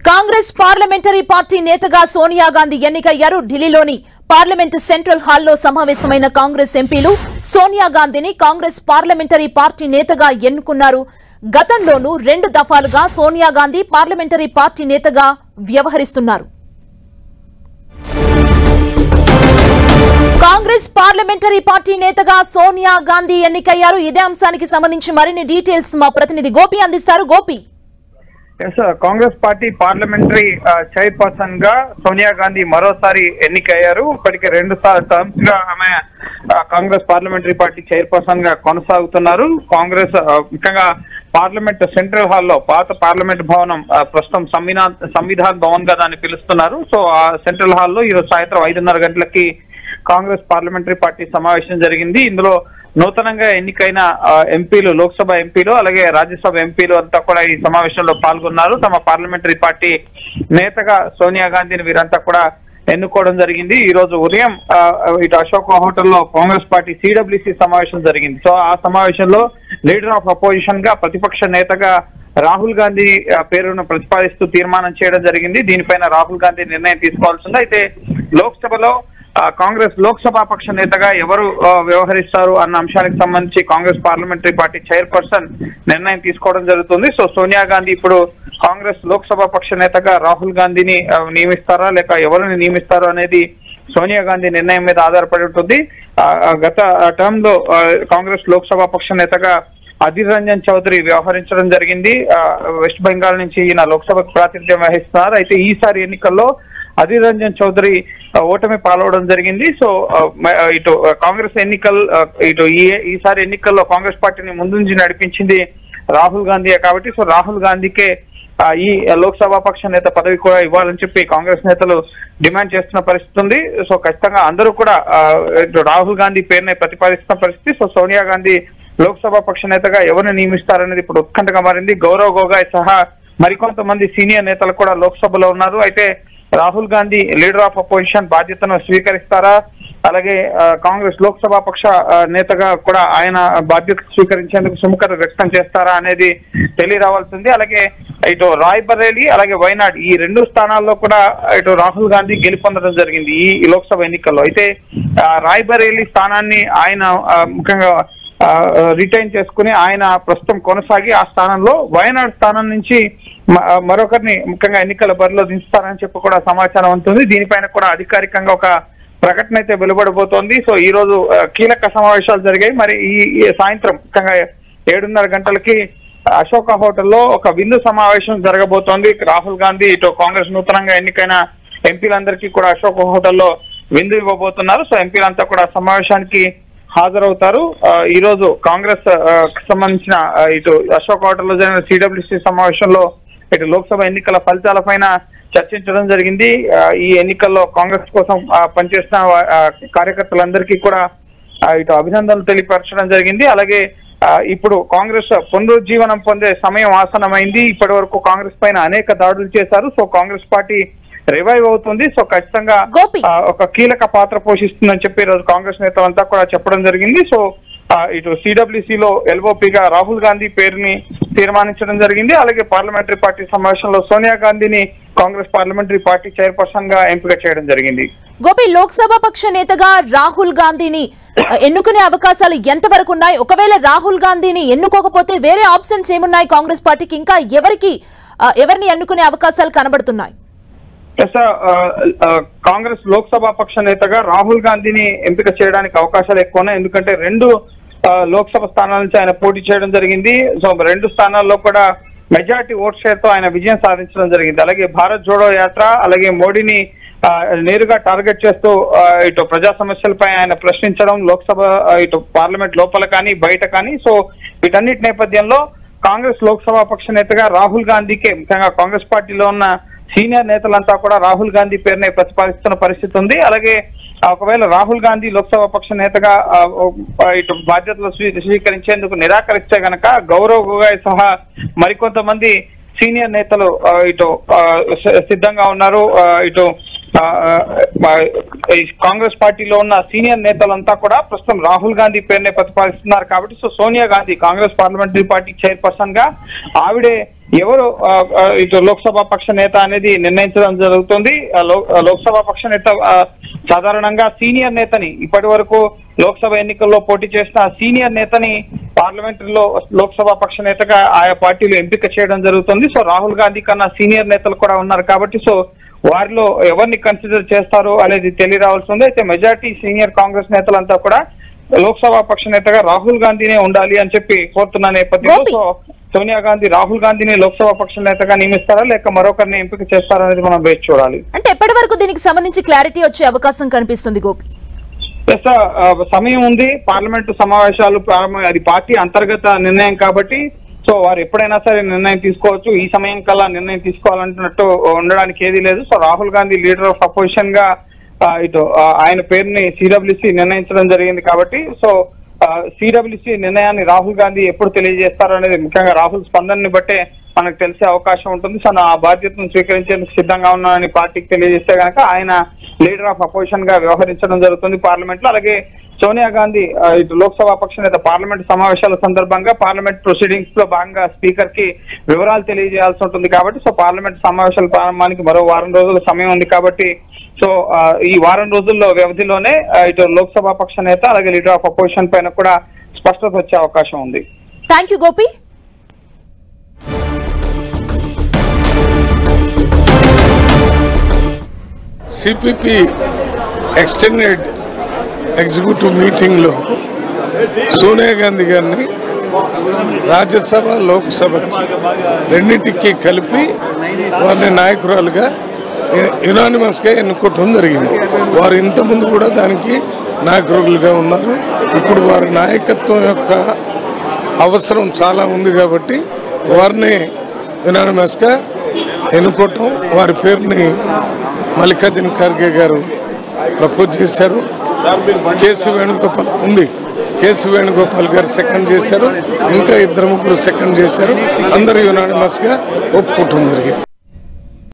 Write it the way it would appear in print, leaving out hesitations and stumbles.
Congress parliamentary party నేతగా సోనియా గాంధీ ఎన్నికయ్యారు. ఢిల్లీలోని పార్లమెంట్ సెంట్రల్ హాల్లో సమావేశమైన కాంగ్రెస్ ఎంపీలు సోనియా గాంధీని కాంగ్రెస్ పార్లమెంటరీ పార్టీ నేతగా ఎన్నుకున్నారు. గతంలోనూ 2 దఫాలుగా సోనియా గాంధీ పార్లమెంటరీ పార్టీ నేతగా వ్యవహరిస్తున్నారు. కాంగ్రెస్ పార్లమెంటరీ పార్టీ నేతగా సోనియా గాంధీ ఎన్నికయ్యారు. ఇదే అంశానికి సంబంధించి మరిన్ని డీటెయిల్స్ మా ప్రతినిధి గోపి అందిస్తారు. Gopi, Congress party parliamentary chairperson గా సోనియా గాంధీ మరోసారి ఎన్నికయ్యారు. ఇప్పటికే 2 టర్మ్స్ గా ఆమె కాంగ్రెస్ పార్లమెంటరీ పార్టీ చైర్పర్సన్ గా కొనసాగుతున్నారు. కాంగ్రెస్ ముఖ్యంగా పార్లమెంట్ సెంట్రల్ హాల్లో పాత పార్లమెంట్ భవనం ప్రస్తుతం సంవిధాన్ భవన్ గా దాన్ని పిలుస్తున్నారు. సో ఆ సెంట్రల్ హాల్లో ఈరోజు సాయంత్రం 5:30 గంటలకి కాంగ్రెస్ పార్లమెంటరీ పార్టీ సమావేశం జరిగింది. ఇందులో నూతనంగా ఎన్నికైన ఎంపీలు, లోక్సభ ఎంపీలు అలాగే రాజ్యసభ ఎంపీలు అంతా కూడా ఈ సమావేశంలో పాల్గొన్నారు. తమ పార్లమెంటరీ పార్టీ నేతగా సోనియా గాంధీని వీరంతా కూడా ఎన్నుకోవడం జరిగింది. ఈ రోజు ఉదయం ఇటు అశోక హోటల్లో కాంగ్రెస్ పార్టీ సిడబ్ల్యూసి సమావేశం జరిగింది. సో ఆ సమావేశంలో లీడర్ ఆఫ్ అపోజిషన్ గా ప్రతిపక్ష నేతగా రాహుల్ గాంధీ పేరును ప్రతిపాదిస్తూ తీర్మానం చేయడం జరిగింది. దీనిపైన రాహుల్ గాంధీ నిర్ణయం తీసుకోవాల్సింది. అయితే లోక్సభలో కాంగ్రెస్ లోక్సభ పక్ష నేతగా ఎవరు వ్యవహరిస్తారు అన్న అంశానికి సంబంధించి కాంగ్రెస్ పార్లమెంటరీ పార్టీ చైర్పర్సన్ నిర్ణయం తీసుకోవడం జరుగుతుంది. సో సోనియా గాంధీ ఇప్పుడు కాంగ్రెస్ లోక్సభ పక్ష నేతగా రాహుల్ గాంధీని నియమిస్తారా లేక ఎవరిని నియమిస్తారో అనేది సోనియా గాంధీ నిర్ణయం మీద ఆధారపడి ఉంటుంది. గత టర్మ్ లో కాంగ్రెస్ లోక్సభ పక్ష నేతగా అధీర్ రంజన్ చౌదరి వ్యవహరించడం జరిగింది. వెస్ట్ బెంగాల్ నుంచి ఈయన లోక్సభకు ప్రాతినిధ్యం వహిస్తున్నారు. అయితే ఈసారి ఎన్నికల్లో అధీర్ రంజన్ చౌదరి ఓటమి పాల్గొనడం జరిగింది. సో ఇటు కాంగ్రెస్ ఈసారి ఎన్నికల్లో కాంగ్రెస్ పార్టీని ముందుంచి నడిపించింది రాహుల్ గాంధీయే కాబట్టి సో రాహుల్ గాంధీకే ఈ లోక్సభ పక్ష నేత పదవి కూడా ఇవ్వాలని చెప్పి కాంగ్రెస్ నేతలు డిమాండ్ చేస్తున్న పరిస్థితి ఉంది. సో ఖచ్చితంగా అందరూ కూడా రాహుల్ గాంధీ పేరునే ప్రతిపాదిస్తున్న పరిస్థితి. సో సోనియా గాంధీ లోక్సభ పక్ష నేతగా ఎవరిని నియమిస్తారనేది ఇప్పుడు ఉత్కంఠగా మారింది. గౌరవ్ గొగోయ్ సహా మరికొంతమంది సీనియర్ నేతలు కూడా లోక్సభలో ఉన్నారు. అయితే Rahul Gandhi leader of opposition బాధ్యతను స్వీకరిస్తారా, అలాగే కాంగ్రెస్ లోక్సభ పక్ష నేతగా కూడా ఆయన బాధ్యత స్వీకరించేందుకు సుముఖత వ్యక్తం చేస్తారా అనేది తెలియరావాల్సింది. అలాగే ఇటు రాయ్బరేలీ అలాగే వైనాడ్ ఈ 2 స్థానాల్లో కూడా ఇటు రాహుల్ గాంధీ గెలుపొందడం జరిగింది ఈ లోక్సభ ఎన్నికల్లో. అయితే రాయ్బరేలీ స్థానాన్ని ఆయన ముఖ్యంగా రిటైన్ చేసుకుని ఆయన ప్రస్తుతం కొనసాగి ఆ స్థానంలో వయనాడ్ స్థానం నుంచి మరొకరిని ముఖ్యంగా ఎన్నికల బరిలో దించుతారని చెప్పి కూడా సమాచారం ఉంటుంది. దీనిపైన కూడా అధికారికంగా ఒక ప్రకటన అయితే వెలువడబోతోంది. సో ఈ రోజు కీలక సమావేశాలు జరిగాయి. మరి ఈ సాయంత్రం ముఖ్యంగా 7:30 గంటలకి అశోక హోటల్లో ఒక విందు సమావేశం జరగబోతోంది. రాహుల్ గాంధీ ఇటు కాంగ్రెస్ నూతనంగా ఎన్నికైన ఎంపీలందరికీ కూడా అశోక హోటల్లో విందు ఇవ్వబోతున్నారు. సో ఎంపీలంతా కూడా సమావేశానికి హాజరవుతారు. ఈ రోజు కాంగ్రెస్ సంబంధించిన ఇటు అశోక్ హోటల్లో జరిగిన సిడబ్ల్యూసి సమావేశంలో ఇటు లోక్సభ ఎన్నికల ఫలితాలపైన చర్చించడం జరిగింది. ఈ ఎన్నికల్లో కాంగ్రెస్ కోసం పనిచేసిన కార్యకర్తలందరికీ కూడా ఇటు అభినందనలు తెలియపరచడం జరిగింది. అలాగే ఇప్పుడు కాంగ్రెస్ పునరుజ్జీవనం పొందే సమయం ఆసన్నమైంది. ఇప్పటి వరకు కాంగ్రెస్ పైన అనేక దాడులు చేశారు. సో కాంగ్రెస్ పార్టీ రివైవ్ అవుతుంది. సో ఖచ్చితంగా ఒక కీలక పాత్ర పోషిస్తుందని చెప్పి ఈరోజు కాంగ్రెస్ నేతలంతా కూడా చెప్పడం జరిగింది. సో ఇటు సిడబ్ల్యూసిలో ఎల్ఓపిగా రాహుల్ గాంధీ పేరుని తీర్మానించడం జరిగింది. అలాగే పార్లమెంటరీ పార్టీ సమావేశంలో సోనియా గాంధీని కాంగ్రెస్ పార్లమెంటరీ పార్టీ చైర్పర్సన్ గా ఎంపిక చేయడం జరిగింది. గోపి, లోక్సభ పక్ష నేతగా రాహుల్ గాంధీని ఎన్నుకునే అవకాశాలు ఎంతవరకు ఉన్నాయి? ఒకవేళ రాహుల్ గాంధీని ఎన్నుకోకపోతే వేరే ఆప్షన్స్ ఏమున్నాయి కాంగ్రెస్ పార్టీకి? ఇంకా ఎవరిని ఎన్నుకునే అవకాశాలు కనబడుతున్నాయి? కాంగ్రెస్ లోక్సభ పక్ష నేతగా రాహుల్ గాంధీని ఎంపిక చేయడానికి అవకాశాలు ఎక్కువ ఉన్నాయి. ఎందుకంటే 2 లోక్సభ స్థానాల నుంచి ఆయన పోటీ చేయడం జరిగింది. సో 2 స్థానాల్లో కూడా మెజారిటీ ఓట్ షేర్ తో ఆయన విజయం సాధించడం జరిగింది. అలాగే భారత్ జోడో యాత్ర అలాగే మోడీని నేరుగా టార్గెట్ చేస్తూ ఇటు ప్రజా సమస్యలపై ఆయన ప్రశ్నించడం లోక్సభ ఇటు పార్లమెంట్ లోపల కానీ బయట కానీ. సో వీటన్నిటి నేపథ్యంలో కాంగ్రెస్ లోక్సభ పక్ష నేతగా రాహుల్ గాంధీకే ముఖ్యంగా కాంగ్రెస్ పార్టీలో ఉన్న సీనియర్ నేతలంతా కూడా రాహుల్ గాంధీ పేరునే ప్రతిపాదిస్తున్న పరిస్థితి ఉంది. అలాగే ఒకవేళ రాహుల్ గాంధీ లోక్సభ పక్ష నేతగా ఇటు బాధ్యతలు స్వీకరించేందుకు నిరాకరిస్తే గనక గౌరవ్ గొగోయ్ సహా మరికొంతమంది సీనియర్ నేతలు ఇటు సిద్ధంగా ఉన్నారు. ఇటు కాంగ్రెస్ పార్టీలో ఉన్న సీనియర్ నేతలంతా కూడా ప్రస్తుతం రాహుల్ గాంధీ పేరునే ప్రతిపాదిస్తున్నారు కాబట్టి so Sonia Gandhi Congress parliamentary party chairperson గా ఆవిడే ఎవరు ఇటు లోక్సభ పక్ష నేత అనేది నిర్ణయించడం జరుగుతుంది. లోక్సభ పక్ష నేత సాధారణంగా సీనియర్ నేతని ఇప్పటి వరకు లోక్సభ ఎన్నికల్లో పోటీ చేసిన సీనియర్ నేతని పార్లమెంటరీలో లోక్సభ పక్ష నేతగా ఆయా పార్టీలు ఎంపిక చేయడం జరుగుతుంది. సో రాహుల్ గాంధీ కన్నా సీనియర్ నేతలు కూడా ఉన్నారు కాబట్టి సో వారిలో ఎవరిని కన్సిడర్ చేస్తారు అనేది తెలియరావాల్సి ఉంది. అయితే మెజార్టీ సీనియర్ కాంగ్రెస్ నేతలంతా కూడా లోక్సభ పక్ష నేతగా రాహుల్ గాంధీనే ఉండాలి అని చెప్పి కోరుతున్న నేపథ్యంలో సో సోనియా గాంధీ రాహుల్ గాంధీని లోక్సభ పక్ష నేతగా నియమిస్తారా లేక మరొకరిని ఎంపిక చేస్తారా అనేది మనం వేచి చూడాలి. అంటే ఎప్పటి వరకు దీనికి సంబంధించి క్లారిటీ వచ్చే అవకాశం కనిపిస్తుంది గోపి? సమయం ఉంది. పార్లమెంటు సమావేశాలు అది పార్టీ అంతర్గత నిర్ణయం కాబట్టి సో వారు ఎప్పుడైనా సరే నిర్ణయం తీసుకోవచ్చు. ఈ సమయం కల్లా నిర్ణయం తీసుకోవాలంటున్నట్టు ఉండడానికి ఏదీ లేదు. So Rahul Gandhi leader of opposition గా ఇటు ఆయన పేరుని సిడబ్ల్యూసీ నిర్ణయించడం జరిగింది కాబట్టి సో సిడబ్ల్యూసీ నిర్ణయాన్ని రాహుల్ గాంధీ ఎప్పుడు తెలియజేస్తారు అనేది ముఖ్యంగా రాహుల్ స్పందనని బట్టే మనకు తెలిసే అవకాశం ఉంటుంది. సో ఆ బాధ్యతను స్వీకరించేందుకు సిద్ధంగా ఉన్నానని పార్టీకి తెలియజేస్తే కనుక ఆయన లీడర్ ఆఫ్ అపోజిషన్ గా వ్యవహరించడం జరుగుతుంది పార్లమెంట్ లో. అలాగే సోనియా గాంధీ ఇటు లోక్సభ పక్ష నేత పార్లమెంట్ సమావేశాల సందర్భంగా పార్లమెంట్ ప్రొసీడింగ్స్ లో భాగంగా స్పీకర్ కి వివరాలు తెలియజేయాల్సి ఉంటుంది కాబట్టి సో పార్లమెంట్ సమావేశాల ప్రారంభానికి మరో వారం రోజుల సమయం ఉంది కాబట్టి సో ఈ వారం రోజుల్లో వ్యవధిలోనే ఇటు లోక్సభ పక్ష నేత అలాగే లీడర్ ఆఫ్ అపోజిషన్ పైన కూడా స్పష్టత వచ్చే అవకాశం ఉంది. Thank you Gopi. CPP extended executive మీటింగ్లో సోనియా గాంధీ గారిని రాజ్యసభ లోక్సభకి రెండింటికి కలిపి వారిని నాయకురాలుగా యునానిమస్గా ఎన్నుకోవటం జరిగింది. వారు ఇంతకుముందు కూడా దానికి నాయకులుగా ఉన్నారు. ఇప్పుడు వారి నాయకత్వం యొక్క అవసరం చాలా ఉంది కాబట్టి వారిని యునానిమస్గా ఎన్నుకోవటం, వారి పేరుని మల్లికార్జున ఖర్గే గారు ప్రపోజ్ చేశారు. కేసీ వేణుగోపాల్ గారు సెకండ్ చేశారు. ఇంకా 2-3 సెకండ్ చేశారు. అందరూ యునానిమస్గా ఒప్పుకోవటం జరిగింది.